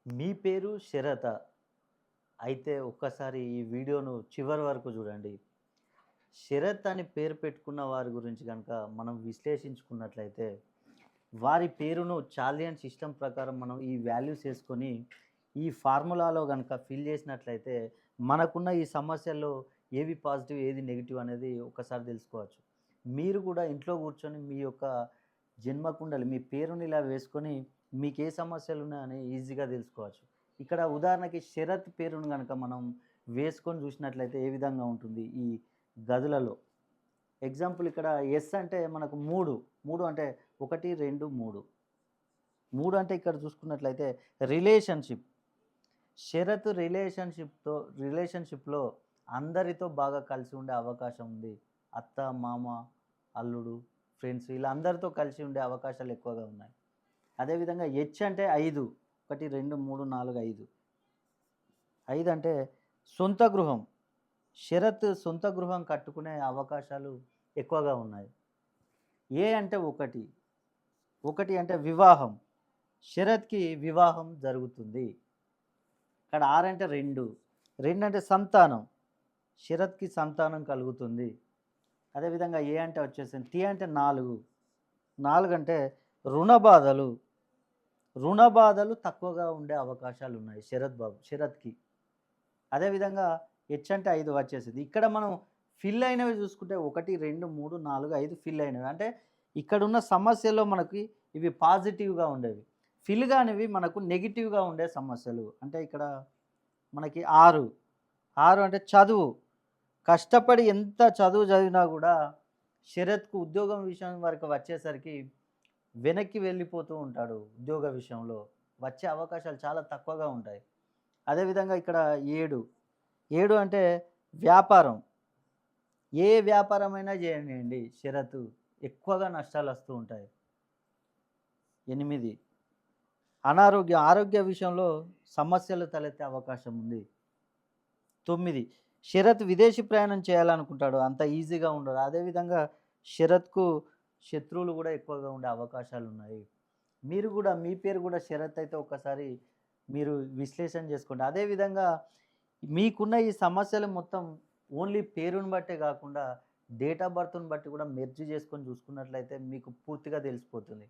మీ పేరు శరత. అయితే ఒక్కసారి ఈ వీడియోను చివరి వరకు చూడండి. శరత్ అని పేరు పెట్టుకున్న వారి గురించి గనక మనం విశ్లేషించుకున్నట్లయితే, వారి పేరును చాలియన్ సిస్టమ్ ప్రకారం మనం ఈ వాల్యూస్ యేసుకొని, ఈ ఫార్ములాలో గనక ఫిల్ చేసినట్లయితే, మనకున్న ఈ సమస్యల్లో ఏవి పాజిటివ్, ఏది నెగెటివ్ అనేది ఒక్కసారి తెలుసుకోవచ్చు. మీరు కూడా ఇంట్లో కూర్చొని మీ యొక్క జన్మకుండలి మీ పేరుని ఇలా వేసుకొని, మీకే సమస్యలున్నాయని ఈజీగా తెలుసుకోవచ్చు. ఇక్కడ ఉదాహరణకి శరత్ పేరును గనక మనం వేసుకొని చూసినట్లయితే ఏ విధంగా ఉంటుంది ఈ గదులలో. ఎగ్జాంపుల్ ఇక్కడ ఎస్ అంటే మనకు 3, 3 అంటే 1, 2, 3. 3 అంటే ఇక్కడ చూసుకున్నట్లయితే రిలేషన్‌షిప్. షరతు రిలేషన్‌షిప్‌లో అందరితో బాగా కలిసి ఉండే అవకాశం ఉంది. అత్త, మామ, అల్లుడు, ఫ్రెండ్స్ ఇలా అందరితో కలిసి ఉండే అవకాశాలు ఎక్కువగా ఉన్నాయి. అదేవిధంగా హెచ్ అంటే 5. 1, 2, 3, 4, 5. 5 అంటే సొంత గృహం. షరత్ సొంత గృహం కట్టుకునే అవకాశాలు ఎక్కువగా ఉన్నాయి. ఏ అంటే 1. 1 అంటే వివాహం. షరత్‌కి వివాహం జరుగుతుంది. ఇక్కడ 6 అంటే 2. 2 అంటే సంతానం. షరత్‌కి సంతానం కలుగుతుంది. అదేవిధంగా ఏ అంటే వచ్చేసింది. టీ అంటే 4. 4 అంటే రుణ బాధలు. రుణ బాధలు తక్కువగా ఉండే అవకాశాలున్నాయి షరత్‌కి. అదేవిధంగా హెచ్ అంటే 5 వచ్చేసింది. ఇక్కడ మనం ఫిల్ అయినవి చూసుకుంటే 1, 2, 3, 4, 5 ఫిల్ అయినవి. అంటే ఇక్కడున్న సమస్యల్లో మనకి ఇవి పాజిటివ్‌గా ఉండేవి. ఫిల్ కానివి మనకు నెగెటివ్‌గా ఉండే సమస్యలు. అంటే ఇక్కడ మనకి 6. 6 అంటే చదువు. కష్టపడి ఎంత చదువు చదివినా కూడా షరత్‌కు ఉద్యోగం విషయం వరకు వచ్చేసరికి వెనక్కి వెళ్ళిపోతూ ఉంటాడు ఉద్యోగ విషయంలో. వచ్చే అవకాశాలు చాలా తక్కువగా ఉంటాయి. అదేవిధంగా ఇక్కడ 7. 7 అంటే వ్యాపారం. ఏ వ్యాపారమైనా చేయనియండి షరతు ఎక్కువగా నష్టాలొస్తూ ఉంటాయి. 8. ఆరోగ్య విషయంలో సమస్యలు తలెత్తే అవకాశం ఉంది. 9. షరత్ విదేశీ ప్రయాణం చేయాలనుకుంటాడు. అంత ఈజీగా ఉండదు. అదేవిధంగా షరత్‌కు శత్రువులు కూడా ఎక్కువగా ఉండే అవకాశాలున్నాయి. మీరు కూడా మీ పేరు కూడా షరత్ అయితే ఒక్కసారి మీరు విశ్లేషణ చేసుకోండి. అదేవిధంగా మీకున్న ఈ సమస్యలు మొత్తం ఓన్లీ పేరుని బట్టే కాకుండా డేట్ ఆఫ్ బర్త్‌ని బట్టి కూడా మెర్జ్ చేసుకొని చూసుకున్నట్లయితే మీకు పూర్తిగా తెలిసిపోతుంది.